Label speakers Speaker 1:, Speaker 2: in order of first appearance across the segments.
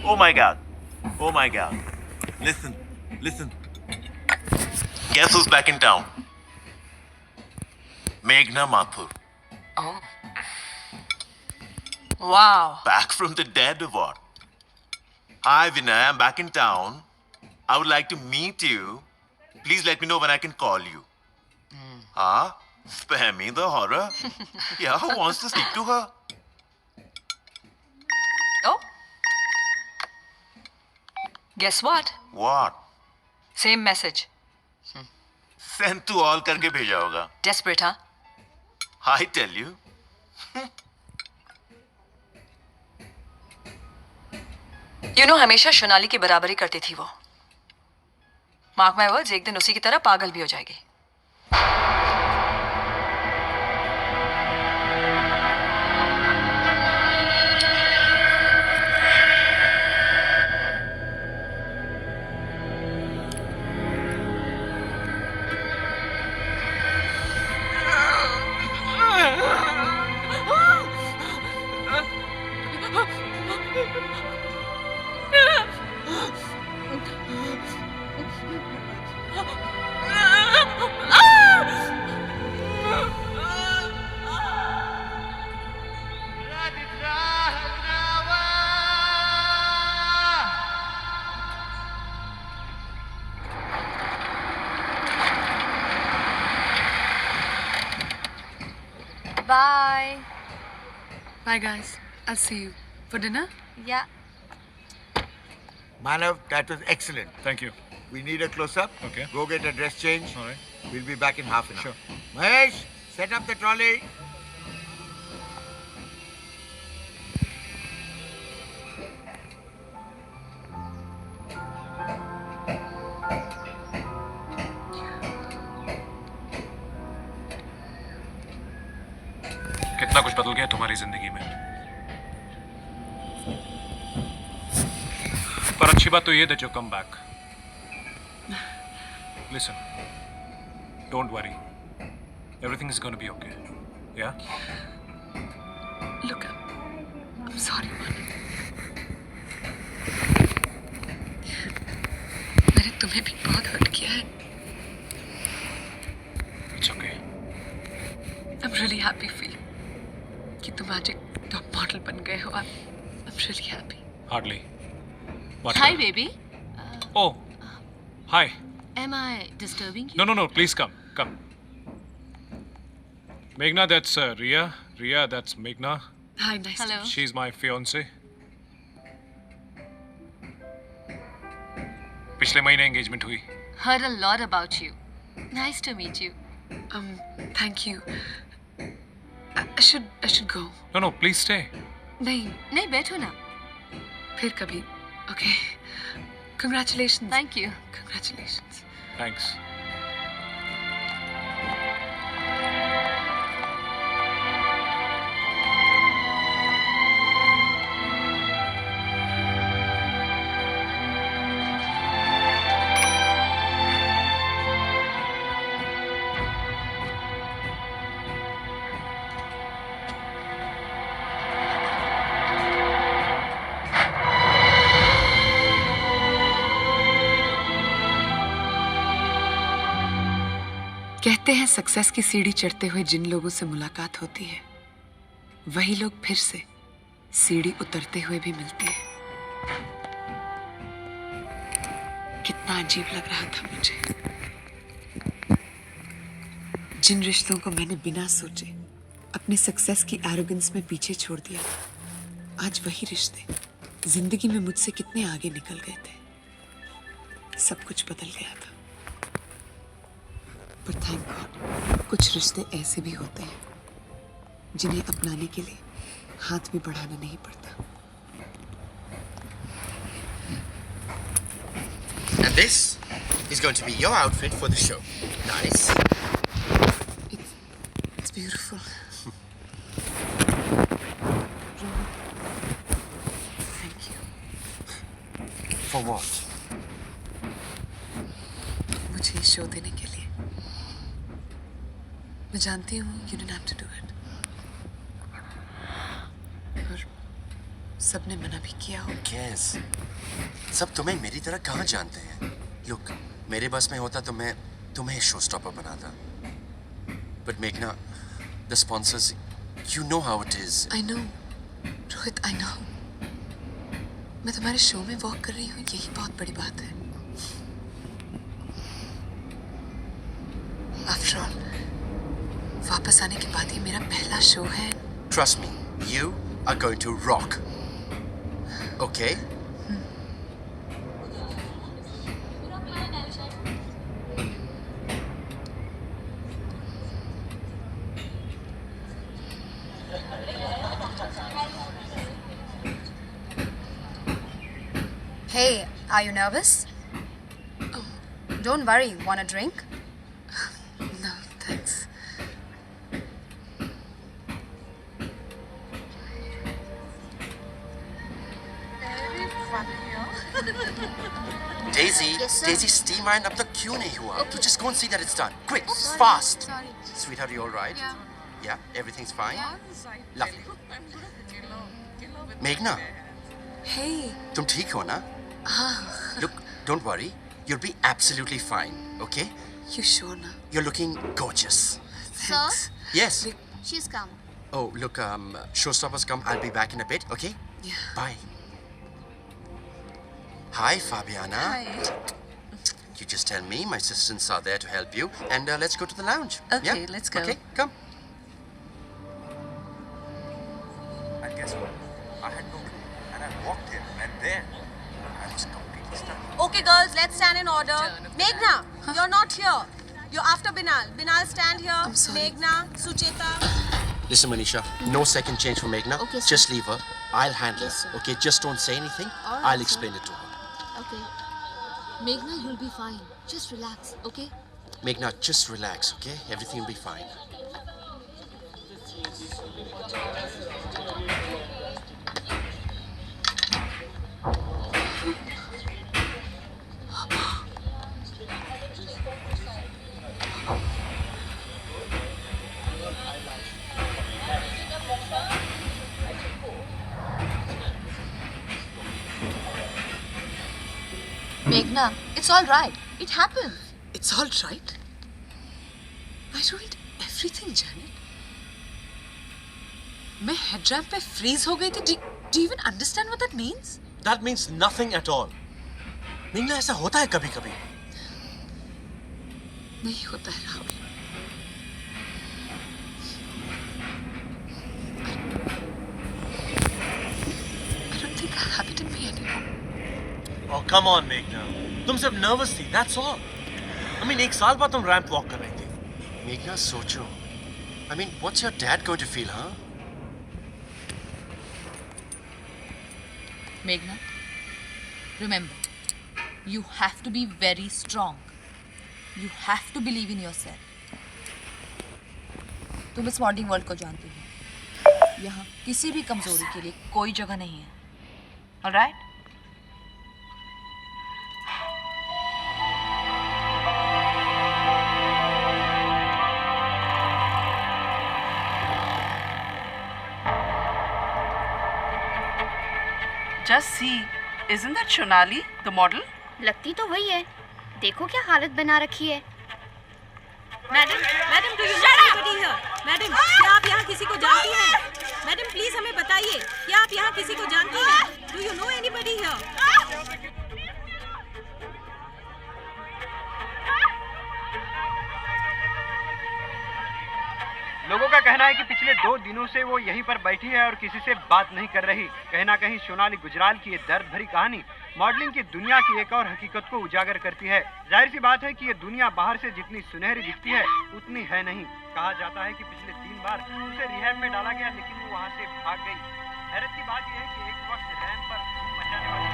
Speaker 1: Oh my god. Oh my god. Listen, listen. Guess who's back in town? Meghna Mathur.
Speaker 2: Oh. Wow.
Speaker 1: Back from the dead or what? Hi Vinay, I'm back in town. I would like to meet you. Please let me know when I can call you. Huh? Spare me the horror. Yeah, who wants to speak to her?
Speaker 2: Oh. Guess what?
Speaker 1: What?
Speaker 2: Same message.
Speaker 1: Send to all करके भेजा होगा.
Speaker 2: Desperate, huh?
Speaker 1: I tell you.
Speaker 2: हमेशा शोनाली की बराबरी करती थी वो. Mark my words, एक दिन उसी की तरह पागल भी हो जाएगी.
Speaker 3: Bye.
Speaker 4: Bye, guys. I'll see you. For dinner?
Speaker 3: Yeah.
Speaker 5: Manav, that was excellent.
Speaker 6: Thank you.
Speaker 5: We need a close-up.
Speaker 6: Okay.
Speaker 5: Go get a dress change.
Speaker 6: All right.
Speaker 5: We'll be back in half an hour.
Speaker 6: Sure.
Speaker 5: Mahesh, set up the trolley.
Speaker 6: कितना कुछ बदल गया तुम्हारी जिंदगी में. पर अच्छी बात तो ये that you come back. Listen. Don't worry. Everything is going to be okay. Yeah?
Speaker 4: Look, I'm sorry, man. मैंने तुम्हें भी बहुत हर्ट किया है.
Speaker 6: It's okay.
Speaker 4: I'm really happy for you. कि तुम आज एक टॉप मॉडल बन गए हो. I'm really happy.
Speaker 6: Hardly. What?
Speaker 3: Hi, baby.
Speaker 6: Oh. Hi.
Speaker 3: Am I disturbing you?
Speaker 6: No. Please come. Come. Meghna, that's Ria. Ria, that's Meghna.
Speaker 4: Hi, nice
Speaker 3: Hello.
Speaker 4: to meet
Speaker 6: She's my fiance. पिछले महीने engagement हुई.
Speaker 3: Heard a lot about you. Nice to meet you.
Speaker 4: you. Thank you. I should go.
Speaker 6: No, please stay.
Speaker 4: नहीं,
Speaker 3: नहीं बैठो ना.
Speaker 4: फिर कभी. Okay. Congratulations.
Speaker 3: Thank you.
Speaker 4: Congratulations.
Speaker 6: Thanks.
Speaker 4: कहते हैं सक्सेस की सीढ़ी चढ़ते हुए जिन लोगों से मुलाकात होती है वही लोग फिर से सीढ़ी उतरते हुए भी मिलते हैं. कितना अजीब लग रहा था मुझे. जिन रिश्तों को मैंने बिना सोचे अपने सक्सेस की एरोगेंस में पीछे छोड़ दिया, आज वही रिश्ते जिंदगी में मुझसे कितने आगे निकल गए थे. सब कुछ बदल गया था. पर थैंक गॉड कुछ रिश्ते ऐसे भी होते हैं जिन्हें अपनाने के लिए हाथ भी बढ़ाना नहीं पड़ता.
Speaker 7: And this is going to be your outfit for the show. Nice.
Speaker 4: It's beautiful. Thank you.
Speaker 7: For what?
Speaker 4: मुझे शो देने के लिए. मैं जानती हूँ you didn't have to do it. और सबने मना भी किया हो।
Speaker 7: Guess. सब तुम्हें मेरी तरह कहाँ जानते हैं? Look, मेरे बस में होता तो मैं तुम्हें शो स्टॉपर बनाता। But Meghna, the sponsors, you know how it is.
Speaker 4: I know, Rohit, I know. मैं तुम्हारे शो में वॉक कर रही हूँ, यही बहुत बड़ी बात है। After all, वापस आने के बाद ये मेरा पहला शो है।
Speaker 7: Trust me, you are going to rock. Okay?
Speaker 8: Hey, are you nervous? Don't worry, want a drink?
Speaker 4: No, thanks.
Speaker 7: Daisy,
Speaker 8: Yes, sir.
Speaker 7: Daisy, steam iron up the क्यों नहीं हुआ? You just go and see that it's done. Quick, fast.
Speaker 8: Sorry.
Speaker 7: Sweetheart, you all right?
Speaker 8: Yeah.
Speaker 7: Yeah, everything's fine? Lovely. Meghna,
Speaker 4: Hey,
Speaker 7: तुम ठीक हो ना? Look, don't worry. You'll be absolutely fine, okay?
Speaker 4: you sure ना?
Speaker 7: You're looking gorgeous.
Speaker 4: Thanks.
Speaker 7: Yes.
Speaker 8: She's come.
Speaker 7: Oh, look, showstoppers come. I'll be back in a bit, okay?
Speaker 4: Yeah.
Speaker 7: Bye. Hi, Fabiana.
Speaker 2: Hi.
Speaker 7: You just tell me. My assistants are there to help you. And let's go to the lounge.
Speaker 2: Okay,
Speaker 7: Yeah?
Speaker 2: let's go.
Speaker 7: Okay, come. And guess what? I had no clue. And I walked in, and there, I was completely stuck.
Speaker 9: Okay, girls, let's stand in order. Meghna, you're not here. You're after Binal. Binal, stand here.
Speaker 4: I'm sorry.
Speaker 9: Meghna, Sucheta.
Speaker 7: Listen, Manisha, no second change for Meghna.
Speaker 8: Okay, sir.
Speaker 7: Just leave her. I'll handle
Speaker 8: Yes,
Speaker 7: her.
Speaker 8: sir.
Speaker 7: Okay, just don't say anything.
Speaker 8: All right,
Speaker 7: I'll
Speaker 8: sir.
Speaker 7: explain it to her.
Speaker 8: Okay. Meghna, you'll be fine. Just relax, okay?
Speaker 7: Meghna, just relax, okay? Everything will be fine.
Speaker 8: Meghna, it's all right. It happened.
Speaker 4: It's all right. I told everything, Janet. मैं head ramp पे freeze हो गई थी. Do you even understand what that means?
Speaker 10: That means nothing at all. Meena, ऐसा होता है कभी कभी.
Speaker 4: नहीं होता है Rahul. I don't think I have it in me anymore.
Speaker 10: Oh, come on, Meghna. तुम सिर्फ नर्वस थी, that's all. I mean, एक साल बाद तुम रैंप वॉक कर रही थी.
Speaker 7: Meghna, socho. I mean, what's your dad going to feel, huh?
Speaker 3: Meghna, remember, you have to be very strong. You have to believe in yourself. तुम इस modelling world को जानती हो. यहाँ किसी भी कमजोरी के लिए कोई जगह नहीं है. Alright?
Speaker 11: Just see, isn't that Shonali, the model?
Speaker 8: लगती तो वही है. देखो क्या हालत बना रखी है.
Speaker 9: Madam, madam, do you know anybody here? Madam, क्या आप यहाँ किसी को जानती हैं? मैडम, प्लीज हमें बताइए, क्या आप यहाँ किसी को जानती हैं? Do you know anybody here?
Speaker 12: लोगों का कहना है कि पिछले 2 दिनों से वो यहीं पर बैठी है और किसी से बात नहीं कर रही. कहीं ना कहीं सोनाली गुजराल की ये दर्द भरी कहानी मॉडलिंग की दुनिया की एक और हकीकत को उजागर करती है. जाहिर सी बात है कि ये दुनिया बाहर से जितनी सुनहरी दिखती है उतनी है नहीं. कहा जाता है कि पिछले 3 बार उसे रिहैब में डाला गया, लेकिन वो वहाँ से भाग गई. हैरत की बात यह है कि एक वक्त रैंप पर मचाने वाली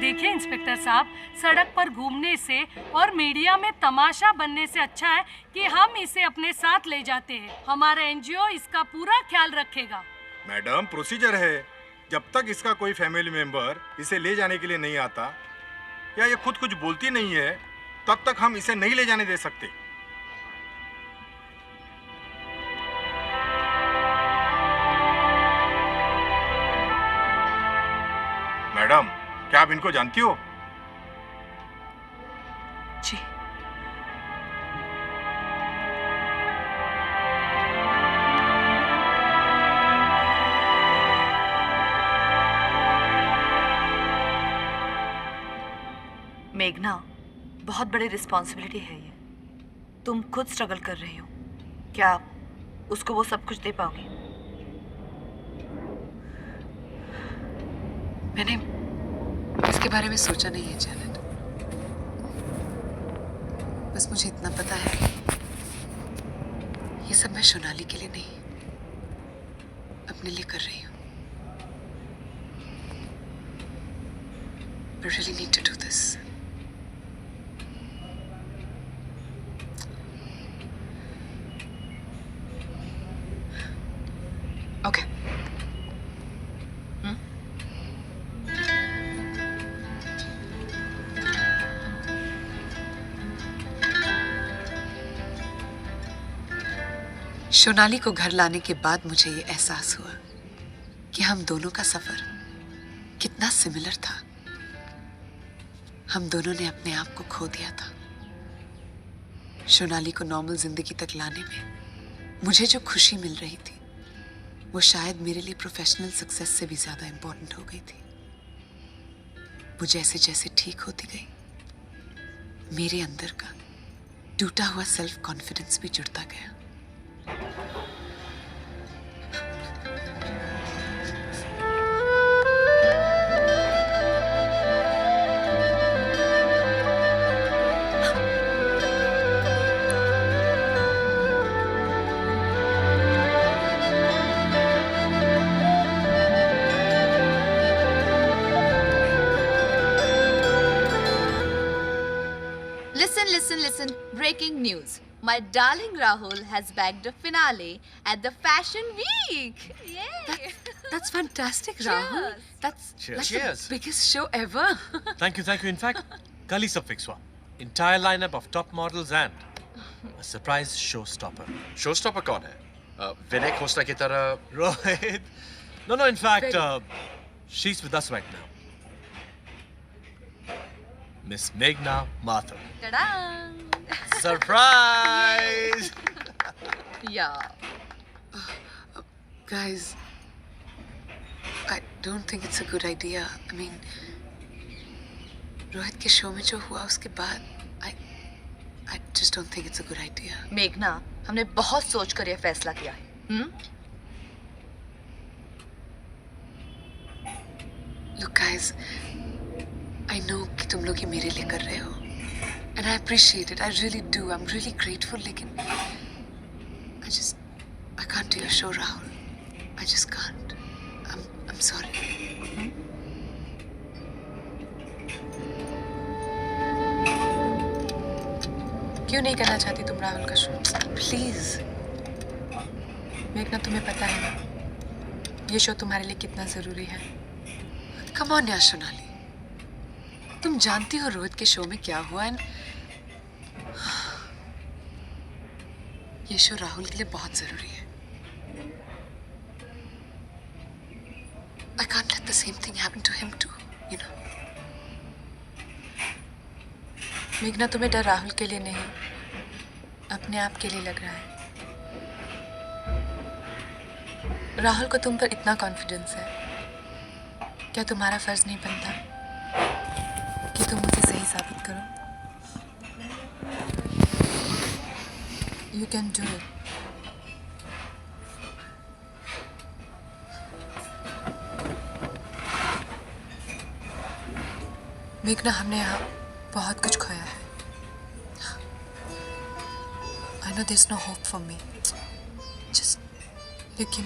Speaker 13: देखिए इंस्पेक्टर साहब, सड़क पर घूमने से और मीडिया में तमाशा बनने से अच्छा है कि हम इसे अपने साथ ले जाते हैं. हमारा एनजीओ इसका पूरा ख्याल रखेगा.
Speaker 6: मैडम, प्रोसीजर है. जब तक इसका कोई फैमिली मेंबर इसे ले जाने के लिए नहीं आता या ये खुद कुछ बोलती नहीं है,
Speaker 12: तब तक हम इसे नहीं ले जाने दे सकते। मैडम, क्या आप इनको जानती हो?
Speaker 4: जी।
Speaker 11: मेघना, बहुत बड़ी रिस्पॉन्सिबिलिटी है ये। तुम खुद स्ट्रगल कर रही हो, क्या उसको वो सब कुछ दे पाओगी?
Speaker 4: मैंने इसके बारे में सोचा नहीं है जैनेट। बस मुझे इतना पता है, ये सब मैं सोनाली के लिए नहीं, अपने लिए कर रही हूँ। I really need to do this. Okay. Sonali को घर लाने के बाद मुझे ये एहसास हुआ कि हम दोनों का सफर कितना सिमिलर था। हम दोनों ने अपने आप को खो दिया था। सोनाली को नॉर्मल जिंदगी तक लाने में मुझे जो खुशी मिल रही थी, वो शायद मेरे लिए प्रोफेशनल सक्सेस से भी ज्यादा इंपॉर्टेंट हो गई थी। वो जैसे जैसे ठीक होती गई, मेरे अंदर का टूटा हुआ सेल्फ कॉन्फिडेंस भी जुड़ता गया।
Speaker 3: Listen, breaking news. My darling Rahul has bagged a finale at the Fashion Week. Yay!
Speaker 4: That's fantastic, Rahul. That's like the biggest show ever.
Speaker 10: Thank you. In fact, कल ही सब fix हुआ. Entire lineup of top models and a surprise showstopper.
Speaker 7: Showstopper कौन है? विनय खोसला की तरह?
Speaker 10: Rohit. No, in fact, she's with us right now. Miss Meghna Mathur.
Speaker 3: Ta-da!
Speaker 10: Surprise!
Speaker 3: Yeah.
Speaker 4: Guys, I don't think it's a good idea. I mean, Rohit के show में जो हुआ उसके बाद, I just don't think it's a good idea.
Speaker 3: मेघना, हमने बहुत सोच कर यह फैसला किया है.
Speaker 4: Look, guys, I know कि तुम लोग ये मेरे लिए कर रहे हो, and I appreciate it. I really do. I'm really grateful. लेकिन I can't do your show, Rahul. I just can't. I'm sorry. क्यों नहीं करना चाहती तुम राहुल का शो? प्लीज। मेघना, तुम्हें पता है ना ये शो तुम्हारे लिए कितना जरूरी है। कम ऑन यार सोनाली, तुम जानती हो रोहित के शो में क्या हुआ है। ये शो राहुल के लिए बहुत जरूरी है। I can't let the same thing happen to him too, you know. मेघना, तुम्हें डर राहुल के लिए नहीं, अपने आप के लिए लग रहा है। राहुल को तुम पर इतना कॉन्फिडेंस है, क्या तुम्हारा फर्ज नहीं बनता कि तुम उसे सही साबित करो? You can do it. मेघना, हमने यहाँ बहुत कुछ खोया है। I know there's no hope for me. लेकिन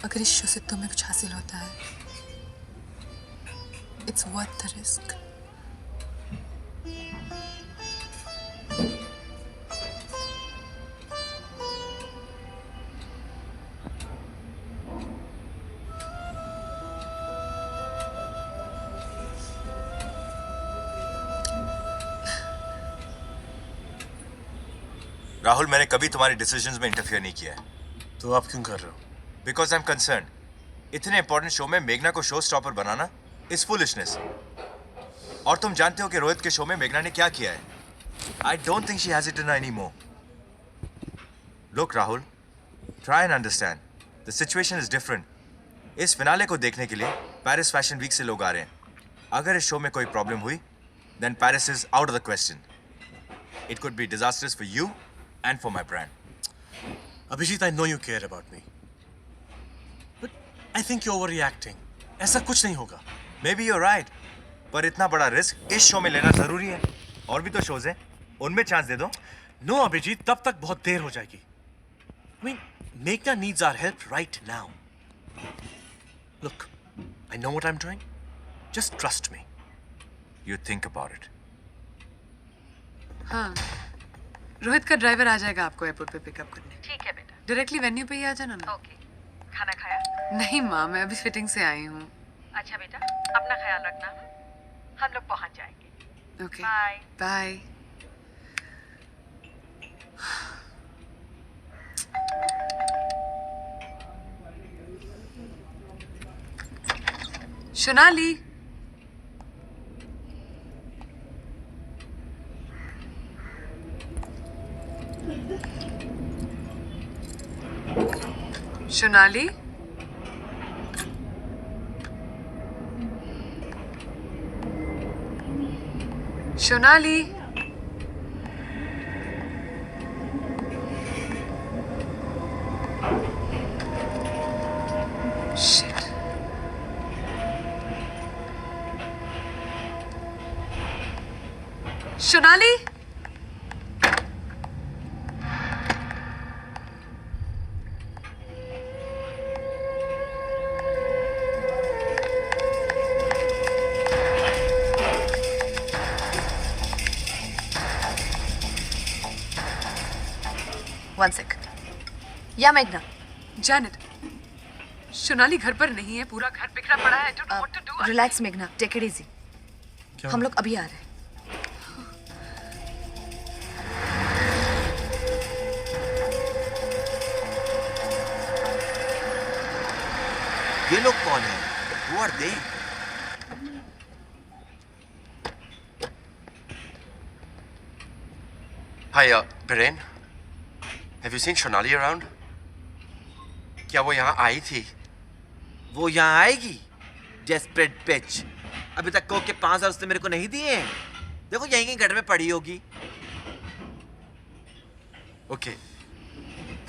Speaker 4: अगर इस शो से तुम्हें कुछ हासिल होता है, it's worth the risk.
Speaker 7: Rahul, मैंने कभी तुम्हारे डिसीजंस में इंटरफियर नहीं किया है।
Speaker 10: तो आप क्यों कर रहे हो?
Speaker 7: Because I am concern. इतने इंपॉर्टेंट शो में मेघना को show stopper banana is foolishness. और तुम जानते हो कि रोहित के शो में मेघना ने क्या किया है। I don't think she has it in any more. Look Rahul, try and understand, the situation is different. इस फिनाले को देखने के लिए पेरिस फैशन वीक से लोग आ रहे हैं। अगर इस शो में कोई प्रॉब्लम हुई, then Paris is out of the question. It could be disasters for you and for my brand.
Speaker 10: Abhijit, I know you care about me, but I think you're overreacting. ऐसा कुछ नहीं होगा।
Speaker 7: Maybe you're right, पर इतना बड़ा risk इस show में लेना जरूरी है। और भी तो शोज हैं, उनमें चांस दे दो।
Speaker 10: No, अभिजीत, तब तक बहुत देर हो जाएगी। I mean, Meghna needs our help right now. Look, I know what I'm doing. Just trust me.
Speaker 7: You think about it.
Speaker 4: हाँ, रोहित का ड्राइवर आ जाएगा आपको एयरपोर्ट पे पिकअप करने।
Speaker 11: ठीक है बेटा।
Speaker 4: डायरेक्टली वेन्यू पे ही आ जाना ना।
Speaker 11: ओके। खाना खाया?
Speaker 4: नहीं माँ, मैं अभी फिटिंग से आई हूँ।
Speaker 11: अच्छा बेटा, अपना ख्याल रखना। हम लोग पहुंच जाएंगे।
Speaker 4: Okay,
Speaker 11: bye.
Speaker 4: Bye. Sonali, Sonali, Sonali, shit. Sonali,
Speaker 8: One sec. Yeah, Meghna.
Speaker 4: Janet, Sonali घर पर नहीं है, पूरा घर बिखरा पड़ा है। I don't know what to do.
Speaker 8: Relax, Meghna. Take it easy. हम लोग अभी आ रहे हैं।
Speaker 7: ये लोग कौन हैं? Who are they? Hi, Beren. Have you seen Shonali around? क्या वो यहाँ आई थी?
Speaker 5: वो यहाँ आएगी? Desperate bitch. अभी तक कोक के 5,000 उसने मेरे को नहीं दिए हैं। देखो यहीं कहीं गटर में पड़ी होगी।
Speaker 7: Okay.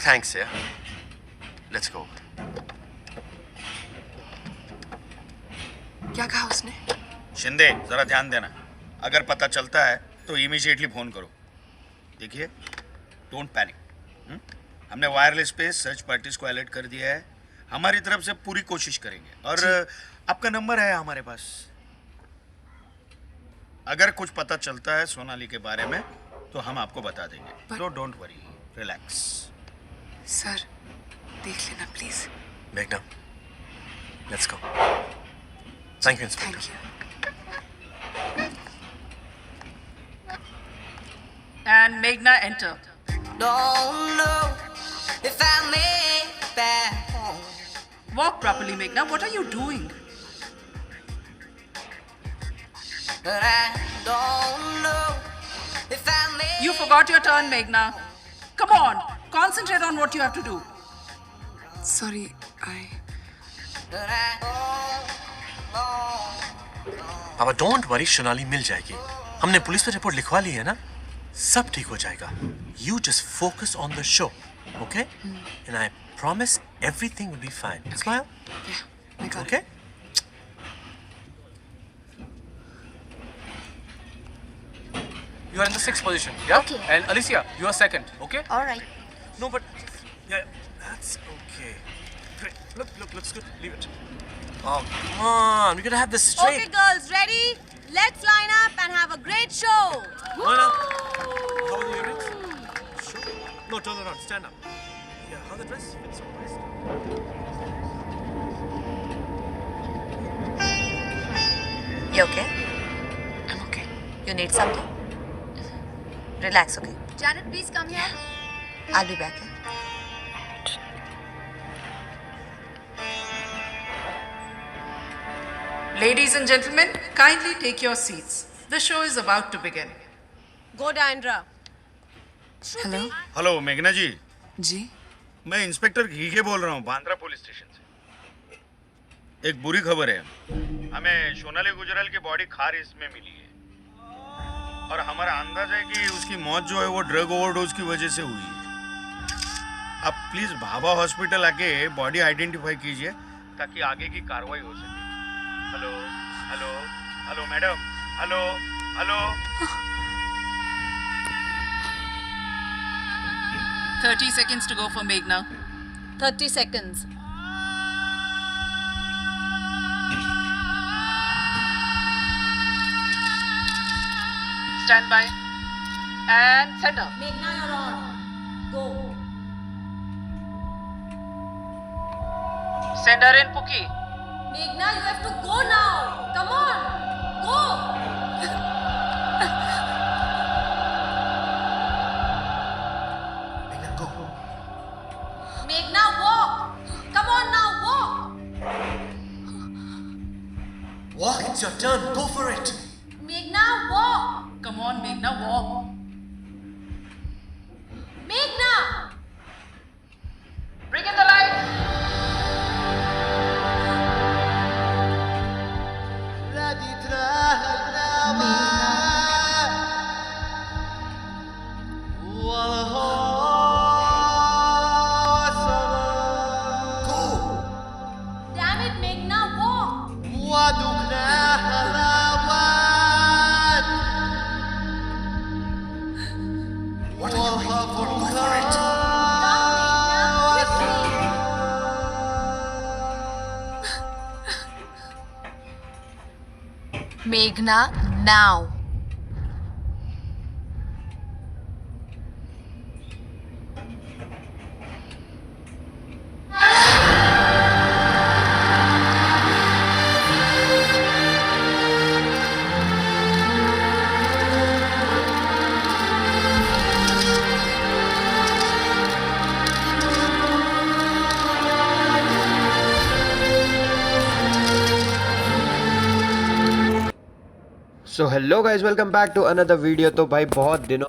Speaker 7: Thanks, yeah. Let's go.
Speaker 4: क्या कहा उसने?
Speaker 14: शिंदे, जरा ध्यान देना। अगर पता चलता है तो इमीडिएटली फोन करो। देखिए, डोंट पैनिक। हमने वायरलेस पे सर्च पार्टीज को अलर्ट कर दिया है। हमारी तरफ से पूरी कोशिश करेंगे और आपका नंबर है हमारे पास। अगर कुछ पता चलता है सोनाली के बारे में तो हम आपको बता देंगे। तो डोंट वरी, रिलैक्स।
Speaker 4: सर, देख लेना please.
Speaker 10: Meghna, let's go. Thank you, Inspector.
Speaker 4: Thank you.
Speaker 11: And Meghna enter.
Speaker 9: Don't know if I made back home.
Speaker 11: Walk properly, Meghna. What are you doing?
Speaker 9: But I don't know if I made.
Speaker 11: You forgot your turn, Meghna. Come on, concentrate on what you have to do.
Speaker 4: Sorry,
Speaker 10: पापा, don't worry, Sonali मिल जाएगी। हमने police में report लिखवा ली है ना, सब ठीक हो जाएगा। You just focus on the show, okay? And I promise everything will be fine. Smile.
Speaker 4: Yeah, I got
Speaker 10: Okay?
Speaker 6: You are in the 6th position, yeah?
Speaker 8: Okay.
Speaker 6: And Alicia, you are 2nd, okay?
Speaker 8: All right.
Speaker 10: No, but yeah, that's okay. Great. Look, looks good. Leave it. Oh, come on. We're gonna have this straight.
Speaker 9: Okay, girls, ready? Let's line up and have a great show.
Speaker 10: Line up. How are the earrings? Sure. No, turn around. Stand up. Yeah, how the dress fits so nice.
Speaker 11: You okay?
Speaker 4: I'm okay.
Speaker 11: You need something? Relax, okay?
Speaker 8: Janet, please come here. I'll be back.
Speaker 15: Ladies and gentlemen, kindly take your seats. The show is about to begin.
Speaker 9: Go, Diandra.
Speaker 4: Hello
Speaker 14: hello मेघना जी,
Speaker 4: जी
Speaker 14: मैं inspector घीके बोल रहा हूँ Bandra police station से। एक बुरी खबर है, हमें सोनाली गुजराल की बॉडी खारिज में मिली है और हमारा अंदाजा है कि उसकी मौत जो है वो ड्रग ओवरडोज की वजह से हुई है। आप प्लीज भाभा हॉस्पिटल आके बॉडी आइडेंटिफाई कीजिए ताकि आगे की कार्रवाई हो सके। Hello hello hello madam, hello hello.
Speaker 15: 30 seconds to go for Meghna.
Speaker 9: 30 seconds.
Speaker 15: Stand by. And center.
Speaker 9: Meghna, you're on. Go.
Speaker 15: Send her in, Pookie.
Speaker 9: Meghna, you have to go now. Come on. Go. Meghna, walk. Come on now, walk.
Speaker 7: Walk, it's your turn. Go for it.
Speaker 9: Meghna, walk.
Speaker 15: Come on, Meghna, walk.
Speaker 9: Meghna.
Speaker 15: Bring in the lights.
Speaker 9: Damn it, Meghna, walk.
Speaker 7: What are you waiting for? Go for it.
Speaker 3: Meghna, now.
Speaker 16: So hello guys, welcome back to another video. तो भाई बहुत दिनों